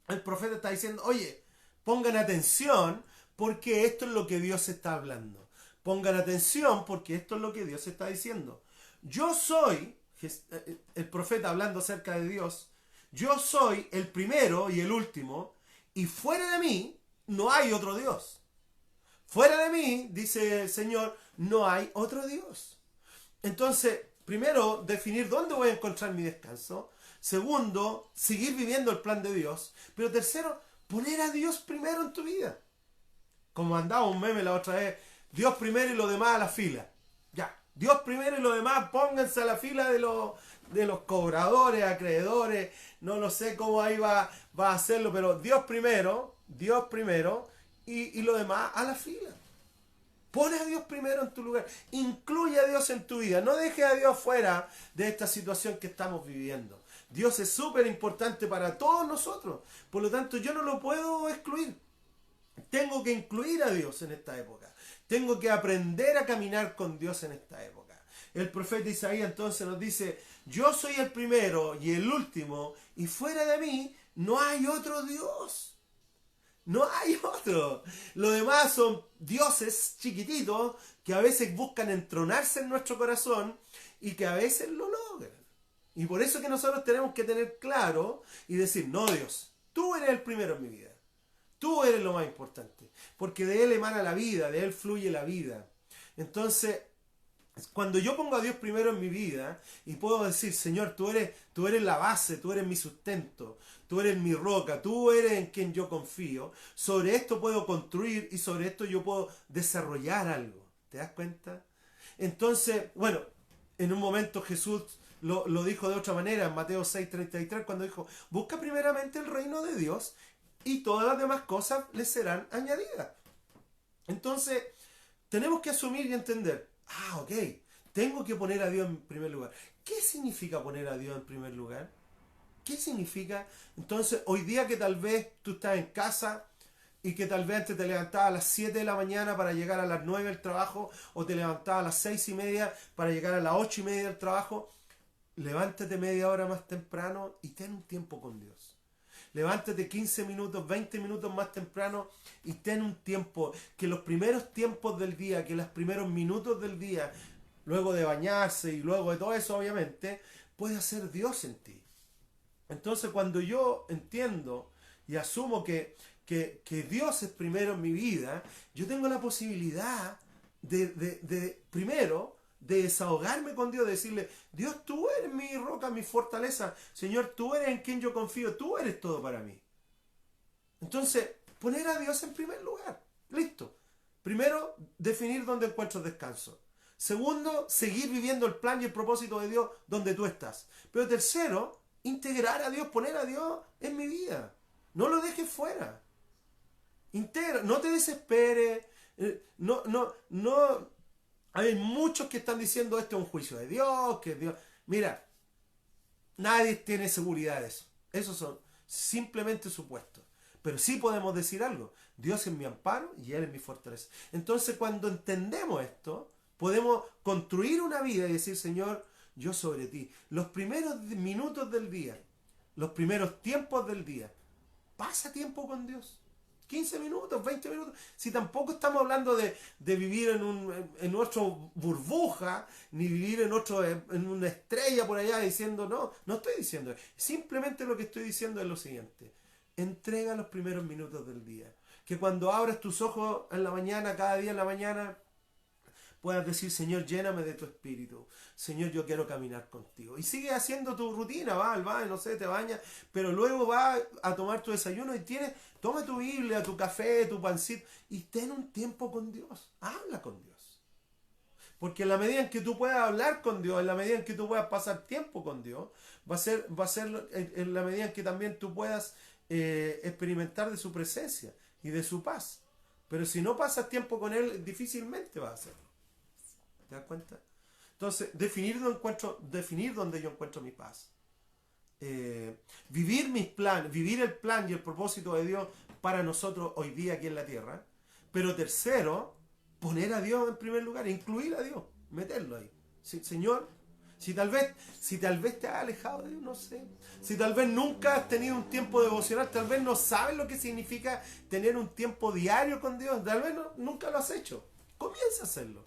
el profeta está diciendo, oye, pongan atención porque esto es lo que Dios está hablando. Pongan atención porque esto es lo que Dios está diciendo. Yo soy, el profeta hablando acerca de Dios, yo soy el primero y el último, y fuera de mí no hay otro Dios. Fuera de mí, dice el Señor, no hay otro Dios. Entonces, primero, definir dónde voy a encontrar mi descanso. Segundo, seguir viviendo el plan de Dios. Pero tercero, poner a Dios primero en tu vida. Como andaba un meme la otra vez, Dios primero y lo demás a la fila. Ya, Dios primero y lo demás pónganse a la fila de los cobradores, acreedores, no lo sé cómo ahí va a hacerlo, pero Dios primero y lo demás a la fila. Pone a Dios primero en tu lugar, incluye a Dios en tu vida, no dejes a Dios fuera de esta situación que estamos viviendo. Dios es súper importante para todos nosotros, por lo tanto yo no lo puedo excluir. Tengo que incluir a Dios en esta época. Tengo que aprender a caminar con Dios en esta época. El profeta Isaías entonces nos dice, yo soy el primero y el último, y fuera de mí no hay otro Dios. No hay otro. Lo demás son dioses chiquititos que a veces buscan entronarse en nuestro corazón y que a veces lo logran. Y por eso que nosotros tenemos que tener claro y decir, no Dios, tú eres el primero en mi vida. Tú eres lo más importante. Porque de Él emana la vida, de Él fluye la vida. Entonces, cuando yo pongo a Dios primero en mi vida y puedo decir, Señor, tú eres la base, tú eres mi sustento, tú eres mi roca, tú eres en quien yo confío, sobre esto puedo construir y sobre esto yo puedo desarrollar algo. ¿Te das cuenta? Entonces, bueno, en un momento Jesús lo dijo de otra manera en Mateo 6:33 cuando dijo, busca primeramente el reino de Dios y todas las demás cosas les serán añadidas. Entonces, tenemos que asumir y entender, ok, tengo que poner a Dios en primer lugar. ¿Qué significa poner a Dios en primer lugar? ¿Qué significa? Entonces, hoy día que tal vez tú estás en casa y que tal vez antes te levantabas a las 7 de la mañana para llegar a las 9 del trabajo, o te levantabas a las 6:30 para llegar a las 8:30 del trabajo, levántate media hora más temprano y ten un tiempo con Dios. Levántate 15 minutos, 20 minutos más temprano y ten un tiempo, que los primeros tiempos del día, que los primeros minutos del día, luego de bañarse y luego de todo eso, obviamente, puede ser Dios en ti. Entonces, cuando yo entiendo y asumo que Dios es primero en mi vida, yo tengo la posibilidad primero, de desahogarme con Dios, de decirle, Dios, tú eres mi roca, mi fortaleza. Señor, tú eres en quien yo confío, tú eres todo para mí. Entonces, poner a Dios en primer lugar. Listo. Primero, definir dónde encuentro descanso. Segundo, seguir viviendo el plan y el propósito de Dios donde tú estás. Pero tercero, integrar a Dios, poner a Dios en mi vida. No lo dejes fuera. Integra, no te desesperes. No. Hay muchos que están diciendo esto es un juicio de Dios, que Dios... Mira, nadie tiene seguridad de eso. Esos son simplemente supuestos. Pero sí podemos decir algo. Dios es mi amparo y Él es mi fortaleza. Entonces, cuando entendemos esto, podemos construir una vida y decir, Señor, yo sobre ti. Los primeros minutos del día, los primeros tiempos del día, pasa tiempo con Dios. 15 minutos, 20 minutos. Si tampoco estamos hablando de vivir en nuestra burbuja, ni vivir en una estrella por allá diciendo, no estoy diciendo. Simplemente lo que estoy diciendo es lo siguiente. Entrega los primeros minutos del día. Que cuando abres tus ojos en la mañana, cada día en la mañana, puedas decir, Señor, lléname de tu espíritu. Señor, yo quiero caminar contigo. Y sigue haciendo tu rutina, vas al baño, no sé, te bañas, pero luego vas a tomar tu desayuno y toma tu Biblia, tu café, tu pancito, y ten un tiempo con Dios. Habla con Dios. Porque en la medida en que tú puedas hablar con Dios, en la medida en que tú puedas pasar tiempo con Dios, va a ser en la medida en que también tú puedas experimentar de su presencia y de su paz. Pero si no pasas tiempo con Él, difícilmente vas a hacerlo. ¿Te das cuenta? Entonces, definir dónde yo encuentro mi paz. Vivir mis planes, vivir el plan y el propósito de Dios para nosotros hoy día aquí en la tierra. Pero tercero, poner a Dios en primer lugar, incluir a Dios, meterlo ahí. Sí, Señor, si tal vez te has alejado de Dios, no sé. Si tal vez nunca has tenido un tiempo devocional, tal vez no sabes lo que significa tener un tiempo diario con Dios, tal vez nunca lo has hecho. Comienza a hacerlo.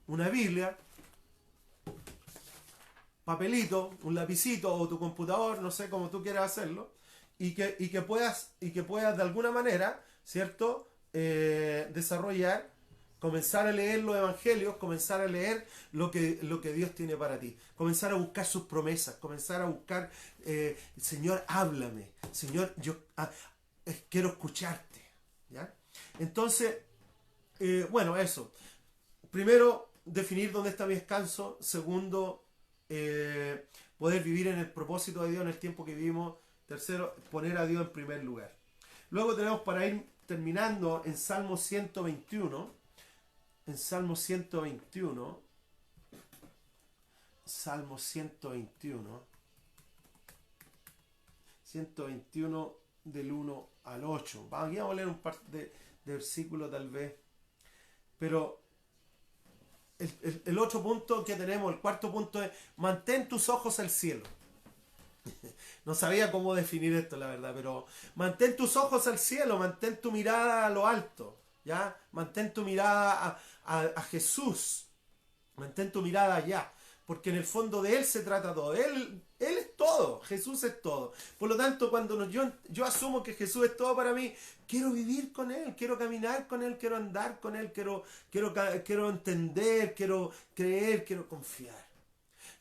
Una Biblia, papelito, un lapicito o tu computador, no sé cómo tú quieras hacerlo, y que puedas de alguna manera, ¿cierto? Desarrollar, comenzar a leer los evangelios, comenzar a leer lo que Dios tiene para ti, comenzar a buscar sus promesas, comenzar a buscar, Señor, háblame, Señor, yo quiero escucharte, ¿ya? Entonces, bueno, eso. Primero, definir dónde está mi descanso. Segundo, poder vivir en el propósito de Dios en el tiempo que vivimos. Tercero, poner a Dios en primer lugar. Luego tenemos, para ir terminando, en Salmo 121. En Salmo 121. Salmo 121. 121 del 1 al 8. Aquí vamos a leer un par de versículos tal vez. Pero el otro punto que tenemos, el cuarto punto es, mantén tus ojos al cielo. No sabía cómo definir esto, la verdad, pero mantén tus ojos al cielo, mantén tu mirada a lo alto, ¿ya? Mantén tu mirada a Jesús, mantén tu mirada allá, porque en el fondo de Él se trata todo. Él es todo, Jesús es todo. Por lo tanto, cuando yo asumo que Jesús es todo para mí, quiero vivir con Él, quiero caminar con Él, quiero andar con Él, quiero entender, quiero creer, quiero confiar.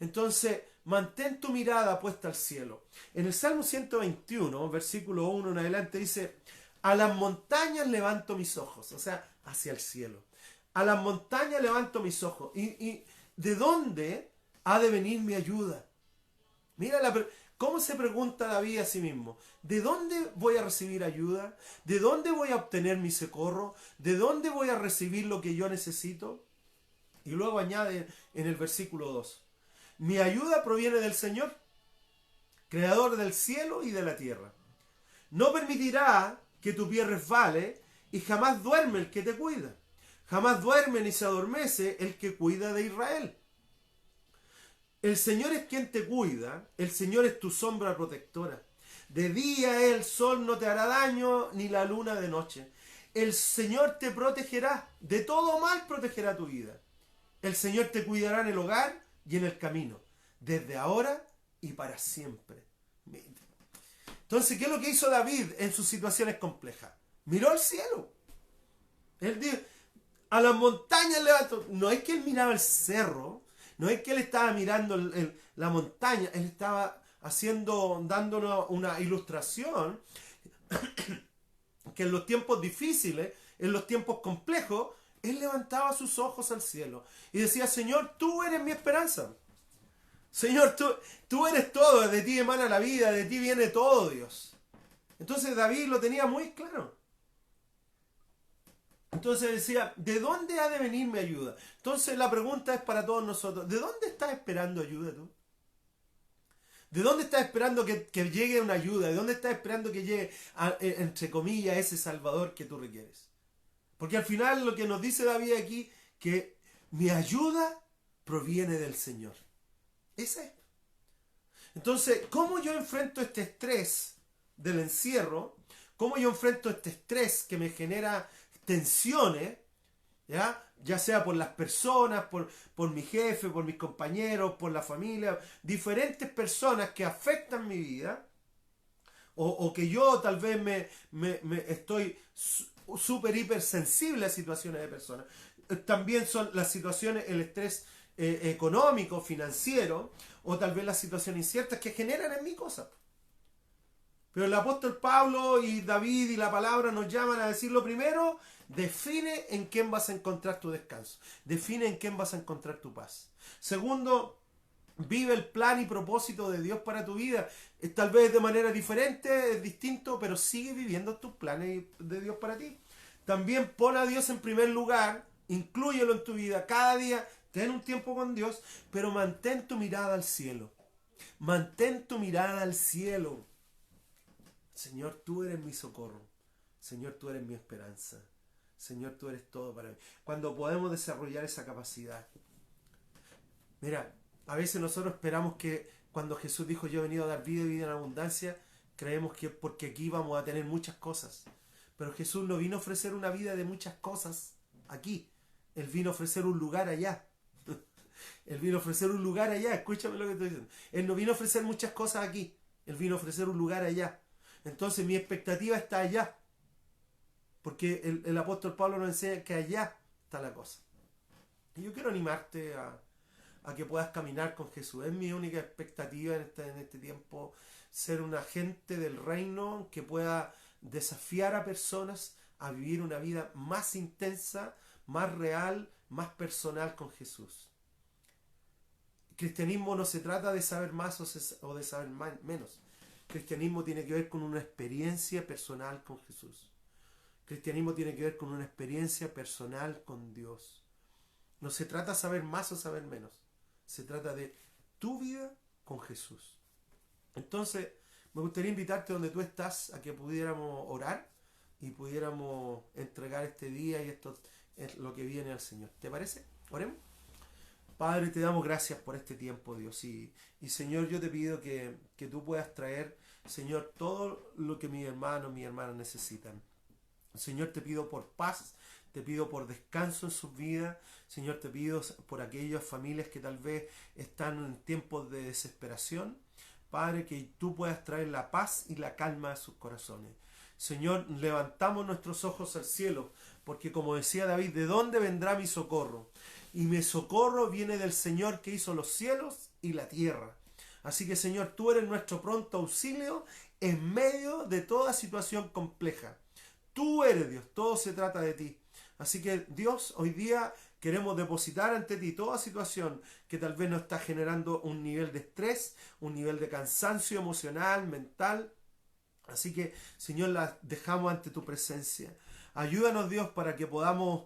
Entonces, mantén tu mirada puesta al cielo. En el Salmo 121, versículo 1 en adelante, dice, a las montañas levanto mis ojos, o sea, hacia el cielo. A las montañas levanto mis ojos. ¿Y de dónde ha de venir mi ayuda? Mira cómo se pregunta David a sí mismo. ¿De dónde voy a recibir ayuda? ¿De dónde voy a obtener mi socorro? ¿De dónde voy a recibir lo que yo necesito? Y luego añade en el versículo 2. Mi ayuda proviene del Señor, creador del cielo y de la tierra. No permitirá que tu pie resbale y jamás duerme el que te cuida. Jamás duerme ni se adormece el que cuida de Israel. El Señor es quien te cuida, el Señor es tu sombra protectora. De día el sol no te hará daño, ni la luna de noche. El Señor te protegerá, de todo mal protegerá tu vida. El Señor te cuidará en el hogar y en el camino, desde ahora y para siempre. Entonces, ¿qué es lo que hizo David en sus situaciones complejas? Miró al cielo. Él dijo, a las montañas levantó. No es que él miraba el cerro, no es que él estaba mirando la montaña, él estaba dándonos una ilustración que en los tiempos difíciles, en los tiempos complejos, él levantaba sus ojos al cielo y decía, Señor, tú eres mi esperanza. Señor, tú eres todo, de ti emana la vida, de ti viene todo, Dios. Entonces David lo tenía muy claro. Entonces decía, ¿de dónde ha de venir mi ayuda? Entonces la pregunta es para todos nosotros, ¿de dónde estás esperando ayuda tú? ¿De dónde estás esperando que llegue una ayuda? ¿De dónde estás esperando que llegue, entre comillas, ese Salvador que tú requieres? Porque al final lo que nos dice David aquí, que mi ayuda proviene del Señor. Ese es. Entonces, ¿cómo yo enfrento este estrés del encierro? ¿Cómo yo enfrento este estrés que me genera tensiones? Ya sea por las personas, por mi jefe, por mis compañeros, por la familia, diferentes personas que afectan mi vida, o que yo tal vez me estoy súper hipersensible a situaciones de personas. También son las situaciones, el estrés económico, financiero, o tal vez las situaciones inciertas que generan en mí cosas. Pero el apóstol Pablo y David y la palabra nos llaman a decir lo primero, define en quién vas a encontrar tu descanso. Define en quién vas a encontrar tu paz. Segundo, vive el plan y propósito de Dios para tu vida. Tal vez de manera diferente, es distinto, pero sigue viviendo tus planes de Dios para ti. También pon a Dios en primer lugar, inclúyelo en tu vida. Cada día ten un tiempo con Dios, pero mantén tu mirada al cielo. Mantén tu mirada al cielo. Señor, tú eres mi socorro. Señor, tú eres mi esperanza. Señor, tú eres todo para mí. Cuando podemos desarrollar esa capacidad. Mira, a veces nosotros esperamos que cuando Jesús dijo yo he venido a dar vida y vida en abundancia, creemos que porque aquí vamos a tener muchas cosas. Pero Jesús no vino a ofrecer una vida de muchas cosas aquí. Él vino a ofrecer un lugar allá. Él vino a ofrecer un lugar allá. Escúchame lo que estoy diciendo. Él no vino a ofrecer muchas cosas aquí. Él vino a ofrecer un lugar allá. Entonces mi expectativa está allá. Porque el apóstol Pablo nos enseña que allá está la cosa. Y yo quiero animarte a que puedas caminar con Jesús. Es mi única expectativa en este tiempo, ser un agente del reino que pueda desafiar a personas a vivir una vida más intensa, más real, más personal con Jesús. El cristianismo no se trata de saber más o de saber menos. El cristianismo tiene que ver con una experiencia personal con Jesús. El cristianismo tiene que ver con una experiencia personal con Dios. No se trata de saber más o saber menos. Se trata de tu vida con Jesús. Entonces, me gustaría invitarte donde tú estás a que pudiéramos orar y pudiéramos entregar este día y esto es lo que viene al Señor. ¿Te parece? Oremos. Padre, te damos gracias por este tiempo, Dios. Y Señor, yo te pido que tú puedas traer, Señor, todo lo que mis hermanos, mis hermanas necesitan. Señor, te pido por paz, te pido por descanso en sus vidas. Señor, te pido por aquellas familias que tal vez están en tiempos de desesperación. Padre, que tú puedas traer la paz y la calma a sus corazones. Señor, levantamos nuestros ojos al cielo, porque como decía David, ¿de dónde vendrá mi socorro? Y mi socorro viene del Señor que hizo los cielos y la tierra. Así que Señor, tú eres nuestro pronto auxilio en medio de toda situación compleja. Tú eres Dios, todo se trata de ti. Así que Dios, hoy día queremos depositar ante ti toda situación que tal vez nos está generando un nivel de estrés, un nivel de cansancio emocional, mental. Así que, Señor, las dejamos ante tu presencia. Ayúdanos, Dios, para que podamos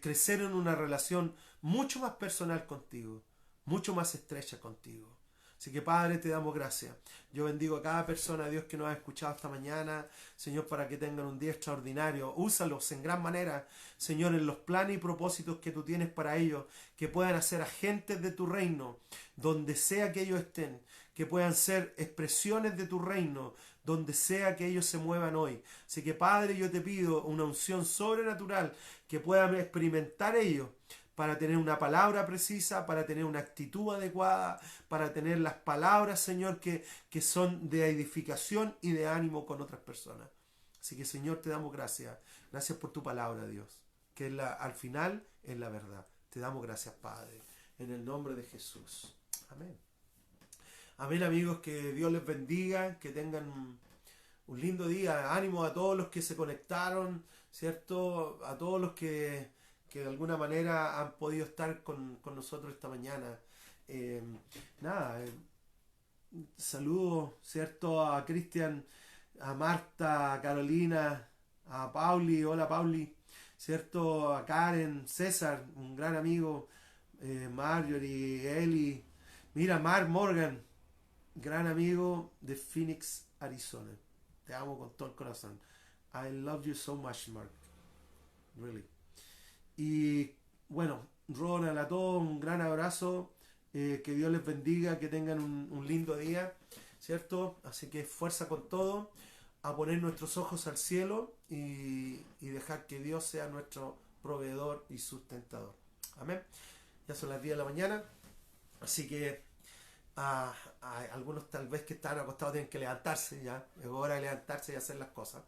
crecer en una relación mucho más personal contigo, mucho más estrecha contigo. Así que, Padre, te damos gracias. Yo bendigo a cada persona, Dios, que nos ha escuchado esta mañana, Señor, para que tengan un día extraordinario. Úsalos en gran manera, Señor, en los planes y propósitos que tú tienes para ellos, que puedan ser agentes de tu reino, donde sea que ellos estén, que puedan ser expresiones de tu reino, donde sea que ellos se muevan hoy. Así que, Padre, yo te pido una unción sobrenatural que puedan experimentar ellos, para tener una palabra precisa, para tener una actitud adecuada, para tener las palabras, Señor, que son de edificación y de ánimo con otras personas. Así que, Señor, te damos gracias. Gracias por tu palabra, Dios, que es al final es la verdad. Te damos gracias, Padre, en el nombre de Jesús. Amén. Amén, amigos, que Dios les bendiga, que tengan un lindo día. Ánimo a todos los que se conectaron, ¿cierto? A todos los que de alguna manera han podido estar con nosotros esta mañana. Eh, nada, saludos, ¿cierto? A Cristian, a Marta, a Carolina, a Pauli, hola Pauli, ¿cierto? A Karen, César, un gran amigo, Marjorie, Eli, mira, Mark Morgan, gran amigo de Phoenix, Arizona. Te amo con todo el corazón. I love you so much, Mark. Really. Y bueno, Ronald, a todos un gran abrazo, que Dios les bendiga, que tengan un lindo día, ¿cierto? Así que fuerza con todo, a poner nuestros ojos al cielo y dejar que Dios sea nuestro proveedor y sustentador. Amén. Ya son las 10 de la mañana, así que algunos tal vez que están acostados tienen que levantarse ya, es hora de levantarse y hacer las cosas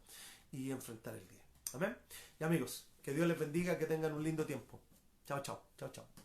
y enfrentar el día. Amén. Y amigos, que Dios les bendiga, que tengan un lindo tiempo. Chao, chao, chao, chao.